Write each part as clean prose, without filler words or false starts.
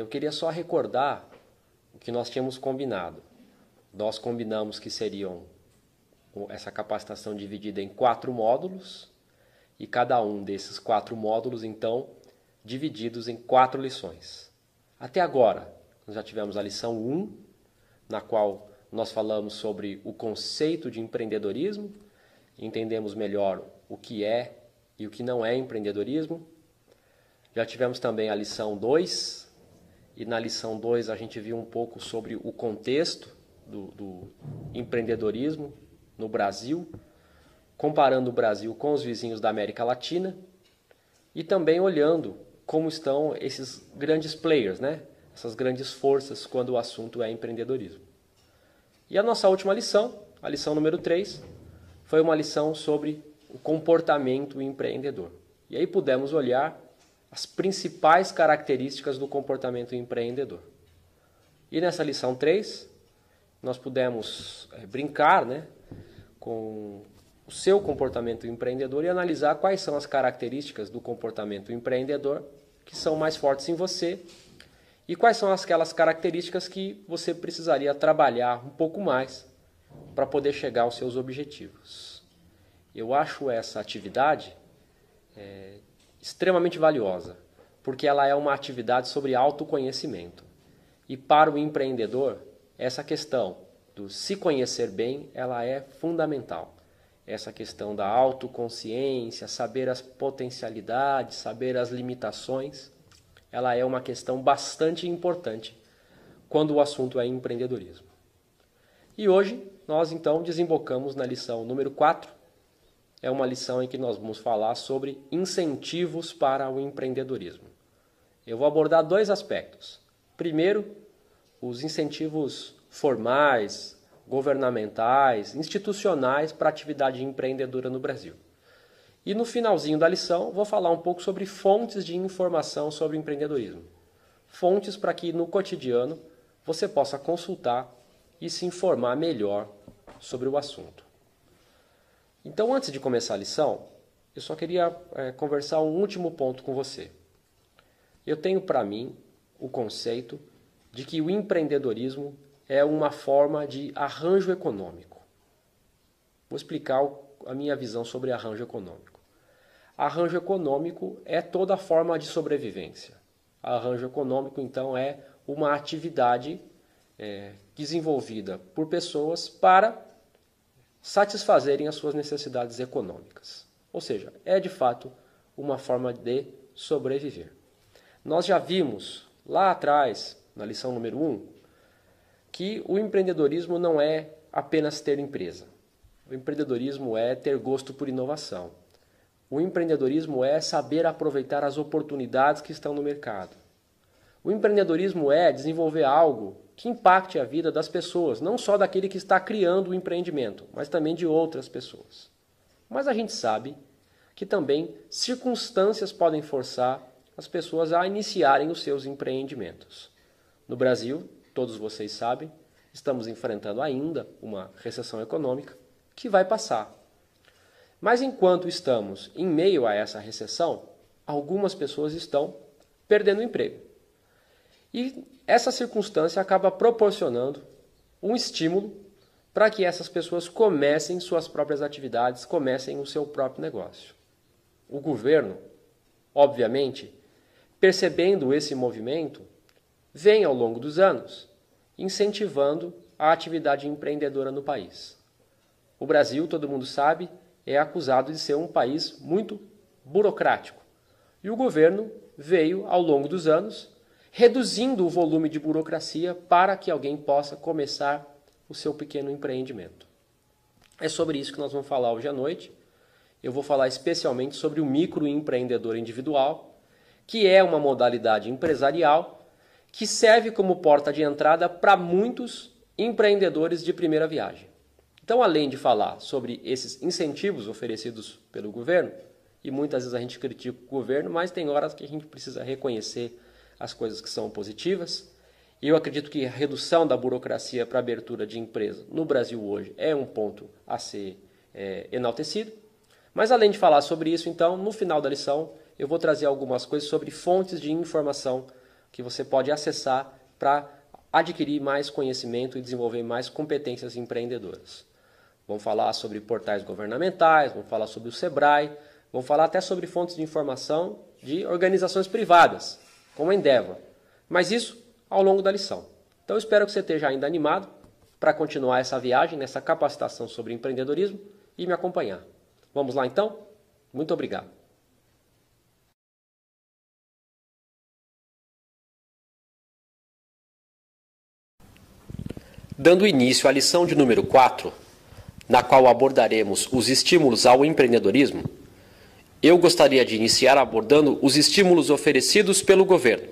eu queria só recordar o que nós tínhamos combinado. Nós combinamos que seriam essa capacitação dividida em 4 módulos, e cada um desses 4 módulos, então, divididos em 4 lições. Até agora, nós já tivemos a lição 1, na qual nós falamos sobre o conceito de empreendedorismo, entendemos melhor o que é e o que não é empreendedorismo. Já tivemos também a lição 2, e na lição 2 a gente viu um pouco sobre o contexto do empreendedorismo no Brasil, comparando o Brasil com os vizinhos da América Latina e também olhando como estão esses grandes players, né? Essas grandes forças quando o assunto é empreendedorismo. E a nossa última lição, a lição número 3, foi uma lição sobre o comportamento empreendedor. E aí pudemos olhar as principais características do comportamento empreendedor. E nessa lição 3, nós pudemos brincar, né, com o seu comportamento empreendedor e analisar quais são as características do comportamento empreendedor que são mais fortes em você e quais são aquelas características que você precisaria trabalhar um pouco mais para poder chegar aos seus objetivos. Eu acho essa atividade extremamente valiosa, porque ela é uma atividade sobre autoconhecimento. E para o empreendedor, essa questão do se conhecer bem, ela é fundamental. Essa questão da autoconsciência, saber as potencialidades, saber as limitações, ela é uma questão bastante importante quando o assunto é empreendedorismo. E hoje nós então desembocamos na lição número 4. É uma lição em que nós vamos falar sobre incentivos para o empreendedorismo. Eu vou abordar 2 aspectos. Primeiro, os incentivos formais, governamentais, institucionais para a atividade empreendedora no Brasil. E no finalzinho da lição, vou falar um pouco sobre fontes de informação sobre empreendedorismo. Fontes para que no cotidiano você possa consultar e se informar melhor sobre o assunto. Então, antes de começar a lição, eu só queria conversar um último ponto com você. Eu tenho para mim o conceito de que o empreendedorismo é uma forma de arranjo econômico. Vou explicar a minha visão sobre arranjo econômico. Arranjo econômico é toda forma de sobrevivência. Arranjo econômico, então, é uma atividade desenvolvida por pessoas para satisfazerem as suas necessidades econômicas. Ou seja, é de fato uma forma de sobreviver. Nós já vimos lá atrás, na lição número 1, que o empreendedorismo não é apenas ter empresa. O empreendedorismo é ter gosto por inovação. O empreendedorismo é saber aproveitar as oportunidades que estão no mercado. O empreendedorismo é desenvolver algo que impacte a vida das pessoas, não só daquele que está criando o empreendimento, mas também de outras pessoas. Mas a gente sabe que também circunstâncias podem forçar as pessoas a iniciarem os seus empreendimentos. No Brasil, todos vocês sabem, estamos enfrentando ainda uma recessão econômica que vai passar. Mas enquanto estamos em meio a essa recessão, algumas pessoas estão perdendo o emprego. E essa circunstância acaba proporcionando um estímulo para que essas pessoas comecem suas próprias atividades, comecem o seu próprio negócio. O governo, obviamente, percebendo esse movimento, vem ao longo dos anos incentivando a atividade empreendedora no país. O Brasil, todo mundo sabe, é acusado de ser um país muito burocrático. E o governo veio, ao longo dos anos, reduzindo o volume de burocracia para que alguém possa começar o seu pequeno empreendimento. É sobre isso que nós vamos falar hoje à noite. Eu vou falar especialmente sobre o microempreendedor individual, que é uma modalidade empresarial que serve como porta de entrada para muitos empreendedores de primeira viagem. Então, além de falar sobre esses incentivos oferecidos pelo governo, e muitas vezes a gente critica o governo, mas tem horas que a gente precisa reconhecer as coisas que são positivas. E eu acredito que a redução da burocracia para a abertura de empresa no Brasil hoje é um ponto a ser enaltecido. Mas além de falar sobre isso, então, no final da lição, eu vou trazer algumas coisas sobre fontes de informação que você pode acessar para adquirir mais conhecimento e desenvolver mais competências empreendedoras. Vamos falar sobre portais governamentais, vamos falar sobre o Sebrae, vamos falar até sobre fontes de informação de organizações privadas, como a Endeavor. Mas isso ao longo da lição. Então eu espero que você esteja ainda animado para continuar essa viagem, nessa capacitação sobre empreendedorismo e me acompanhar. Vamos lá então? Muito obrigado. Dando início à lição de número 4, na qual abordaremos os estímulos ao empreendedorismo, eu gostaria de iniciar abordando os estímulos oferecidos pelo governo,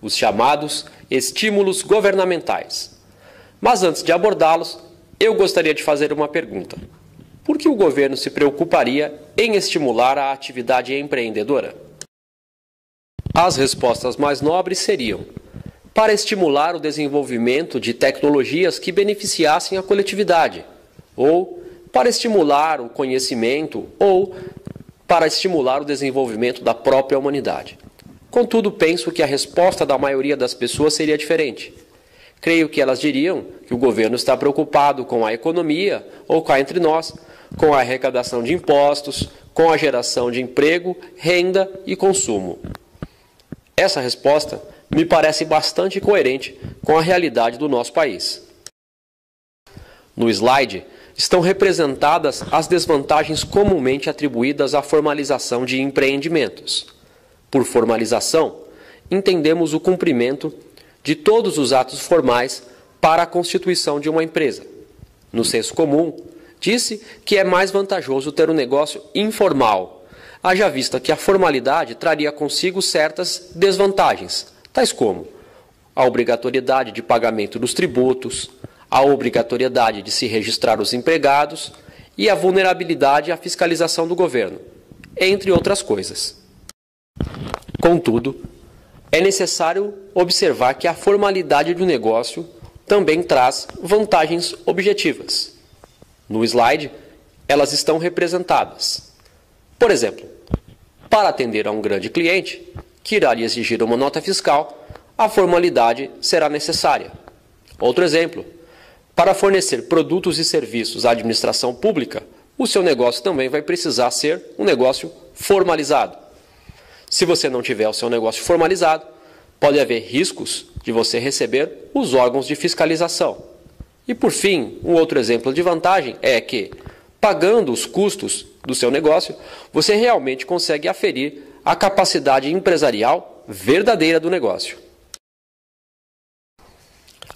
os chamados estímulos governamentais. Mas antes de abordá-los, eu gostaria de fazer uma pergunta. Por que o governo se preocuparia em estimular a atividade empreendedora? As respostas mais nobres seriam: para estimular o desenvolvimento de tecnologias que beneficiassem a coletividade, ou para estimular o conhecimento, ou para estimular o desenvolvimento da própria humanidade. Contudo, penso que a resposta da maioria das pessoas seria diferente. Creio que elas diriam que o governo está preocupado com a economia, ou cá entre nós, com a arrecadação de impostos, com a geração de emprego, renda e consumo. Essa resposta me parece bastante coerente com a realidade do nosso país. No slide estão representadas as desvantagens comumente atribuídas à formalização de empreendimentos. Por formalização, entendemos o cumprimento de todos os atos formais para a constituição de uma empresa. No senso comum, disse que é mais vantajoso ter um negócio informal, haja vista que a formalidade traria consigo certas desvantagens, tais como a obrigatoriedade de pagamento dos tributos, a obrigatoriedade de se registrar os empregados e a vulnerabilidade à fiscalização do governo, entre outras coisas. Contudo, é necessário observar que a formalidade do negócio também traz vantagens objetivas. No slide, elas estão representadas. Por exemplo, para atender a um grande cliente, que irá lhe exigir uma nota fiscal, a formalidade será necessária. Outro exemplo, para fornecer produtos e serviços à administração pública, o seu negócio também vai precisar ser um negócio formalizado. Se você não tiver o seu negócio formalizado, pode haver riscos de você receber os órgãos de fiscalização. E por fim, um outro exemplo de vantagem é que, pagando os custos do seu negócio, você realmente consegue aferir a capacidade empresarial verdadeira do negócio.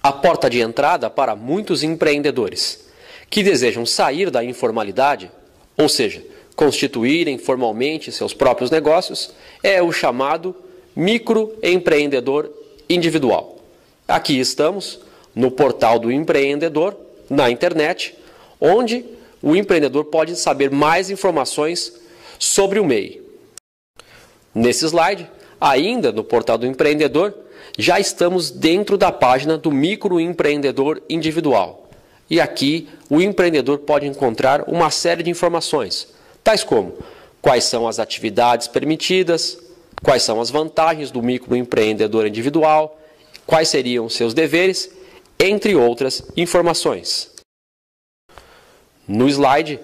A porta de entrada para muitos empreendedores que desejam sair da informalidade, ou seja, constituírem formalmente seus próprios negócios, é o chamado microempreendedor individual. Aqui estamos no portal do empreendedor, na internet, onde o empreendedor pode saber mais informações sobre o MEI. Nesse slide, ainda no portal do empreendedor, já estamos dentro da página do microempreendedor individual. E aqui o empreendedor pode encontrar uma série de informações, tais como quais são as atividades permitidas, quais são as vantagens do microempreendedor individual, quais seriam seus deveres, entre outras informações. No slide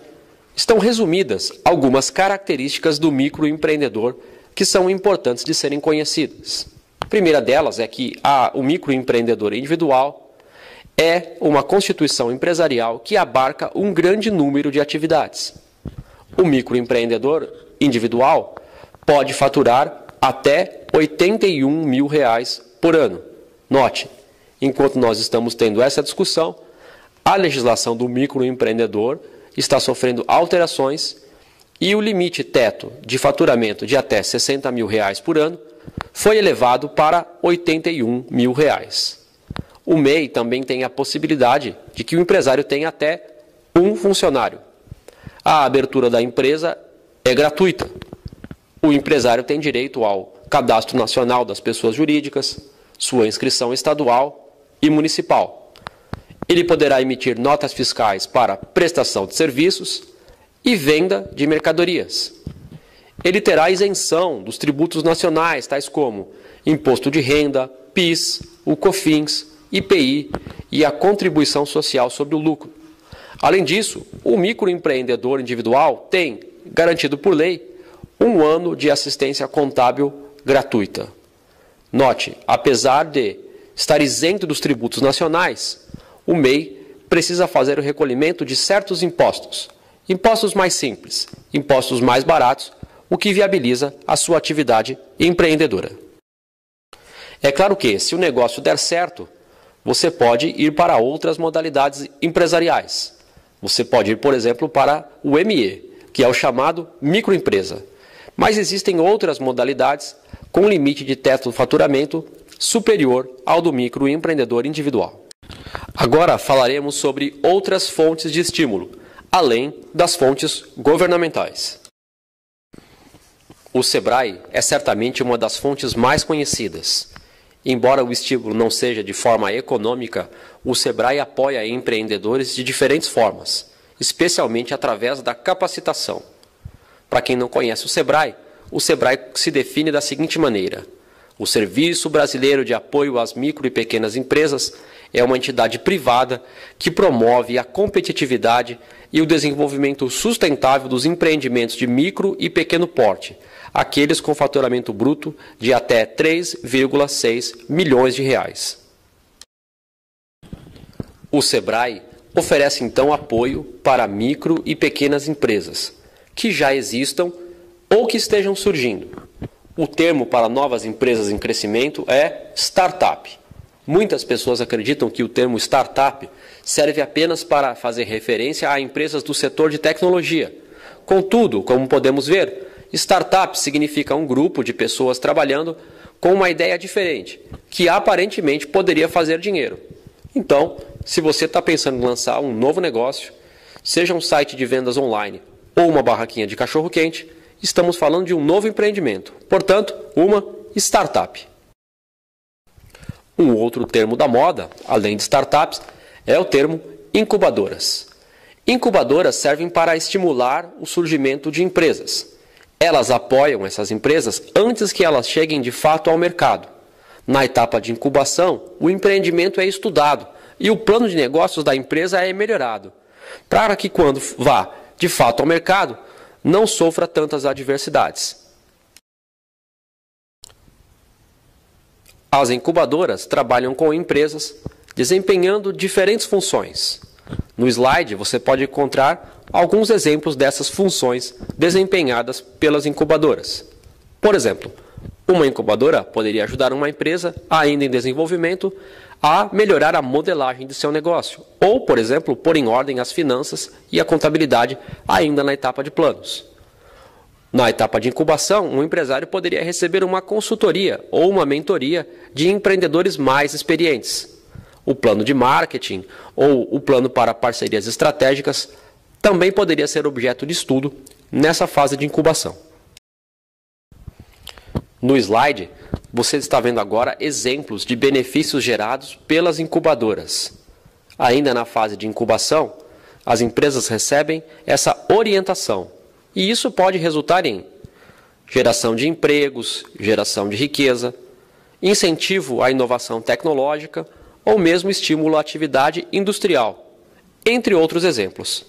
estão resumidas algumas características do microempreendedor que são importantes de serem conhecidas. A primeira delas é que o microempreendedor individual é uma constituição empresarial que abarca um grande número de atividades. O microempreendedor individual pode faturar até R$ 81 mil por ano. Note, enquanto nós estamos tendo essa discussão, a legislação do microempreendedor está sofrendo alterações e o limite teto de faturamento de até R$ 60 mil por ano foi elevado para R$ 81 mil. O MEI também tem a possibilidade de que o empresário tenha até um funcionário. A abertura da empresa é gratuita. O empresário tem direito ao Cadastro Nacional das Pessoas Jurídicas, sua inscrição estadual e municipal. Ele poderá emitir notas fiscais para prestação de serviços e venda de mercadorias. Ele terá isenção dos tributos nacionais, tais como imposto de renda, PIS, o COFINS, IPI e a contribuição social sobre o lucro. Além disso, o microempreendedor individual tem, garantido por lei, 1 ano de assistência contábil gratuita. Note, apesar de estar isento dos tributos nacionais, o MEI precisa fazer o recolhimento de certos impostos. Impostos mais simples, impostos mais baratos, o que viabiliza a sua atividade empreendedora. É claro que, se o negócio der certo, você pode ir para outras modalidades empresariais. Você pode ir, por exemplo, para o ME, que é o chamado microempresa. Mas existem outras modalidades com limite de teto de faturamento superior ao do microempreendedor individual. Agora falaremos sobre outras fontes de estímulo, além das fontes governamentais. O SEBRAE é certamente uma das fontes mais conhecidas. Embora o estímulo não seja de forma econômica, o SEBRAE apoia empreendedores de diferentes formas, especialmente através da capacitação. Para quem não conhece o SEBRAE se define da seguinte maneira: o Serviço Brasileiro de Apoio às Micro e Pequenas Empresas é uma entidade privada que promove a competitividade e o desenvolvimento sustentável dos empreendimentos de micro e pequeno porte, aqueles com faturamento bruto de até 3,6 milhões de reais. O SEBRAE oferece então apoio para micro e pequenas empresas que já existam ou que estejam surgindo. O termo para novas empresas em crescimento é startup. Muitas pessoas acreditam que o termo startup serve apenas para fazer referência a empresas do setor de tecnologia. Contudo, como podemos ver, startup significa um grupo de pessoas trabalhando com uma ideia diferente, que aparentemente poderia fazer dinheiro. Então, se você está pensando em lançar um novo negócio, seja um site de vendas online ou uma barraquinha de cachorro-quente, estamos falando de um novo empreendimento, portanto, uma startup. Um outro termo da moda, além de startups, é o termo incubadoras. Incubadoras servem para estimular o surgimento de empresas. Elas apoiam essas empresas antes que elas cheguem de fato ao mercado. Na etapa de incubação, o empreendimento é estudado e o plano de negócios da empresa é melhorado, para que quando vá de fato ao mercado, não sofra tantas adversidades. As incubadoras trabalham com empresas desempenhando diferentes funções. No slide você pode encontrar alguns exemplos dessas funções desempenhadas pelas incubadoras. Por exemplo, uma incubadora poderia ajudar uma empresa ainda em desenvolvimento a melhorar a modelagem de seu negócio, ou, por exemplo, pôr em ordem as finanças e a contabilidade ainda na etapa de planos. Na etapa de incubação, um empresário poderia receber uma consultoria ou uma mentoria de empreendedores mais experientes. O plano de marketing ou o plano para parcerias estratégicas também poderia ser objeto de estudo nessa fase de incubação. No slide, você está vendo agora exemplos de benefícios gerados pelas incubadoras. Ainda na fase de incubação, as empresas recebem essa orientação. E isso pode resultar em geração de empregos, geração de riqueza, incentivo à inovação tecnológica ou mesmo estímulo à atividade industrial, entre outros exemplos.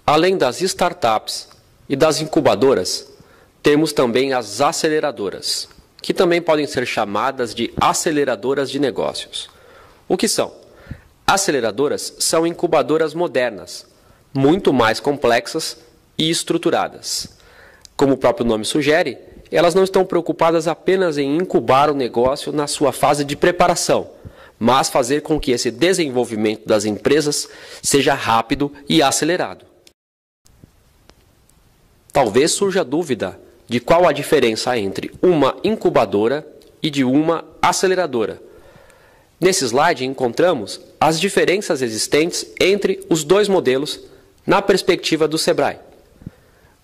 Além das startups e das incubadoras, temos também as aceleradoras, que também podem ser chamadas de aceleradoras de negócios. O que são? Aceleradoras são incubadoras modernas, muito mais complexas e estruturadas. Como o próprio nome sugere, elas não estão preocupadas apenas em incubar o negócio na sua fase de preparação, mas fazer com que esse desenvolvimento das empresas seja rápido e acelerado. Talvez surja a dúvida de qual a diferença entre uma incubadora e de uma aceleradora. Nesse slide encontramos as diferenças existentes entre os dois modelos na perspectiva do SEBRAE.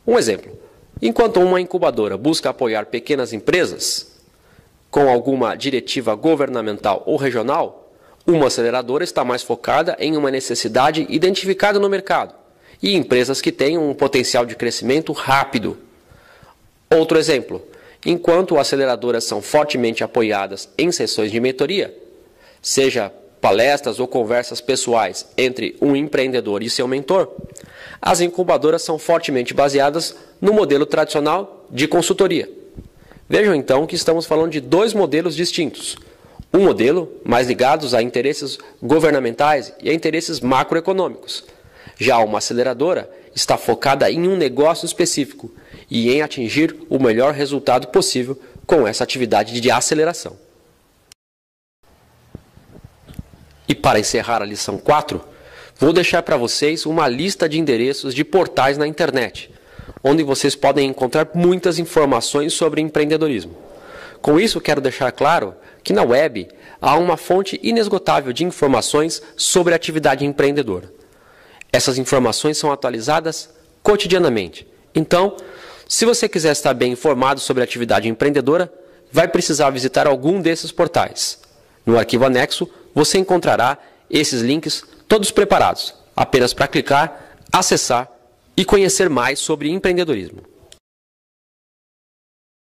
Um exemplo: enquanto uma incubadora busca apoiar pequenas empresas com alguma diretiva governamental ou regional, uma aceleradora está mais focada em uma necessidade identificada no mercado e empresas que tenham um potencial de crescimento rápido. Outro exemplo: Enquanto aceleradoras são fortemente apoiadas em sessões de mentoria, seja palestras ou conversas pessoais entre um empreendedor e seu mentor, as incubadoras são fortemente baseadas no modelo tradicional de consultoria. Vejam então que estamos falando de dois modelos distintos. Um modelo mais ligados a interesses governamentais e a interesses macroeconômicos. Já uma aceleradora está focada em um negócio específico e em atingir o melhor resultado possível com essa atividade de aceleração. E para encerrar a lição 4, vou deixar para vocês uma lista de endereços de portais na internet, onde vocês podem encontrar muitas informações sobre empreendedorismo. Com isso, quero deixar claro que na web há uma fonte inesgotável de informações sobre a atividade empreendedora. Essas informações são atualizadas cotidianamente. Então, se você quiser estar bem informado sobre a atividade empreendedora, vai precisar visitar algum desses portais. No arquivo anexo, você encontrará esses links todos preparados, apenas para clicar, acessar e conhecer mais sobre empreendedorismo.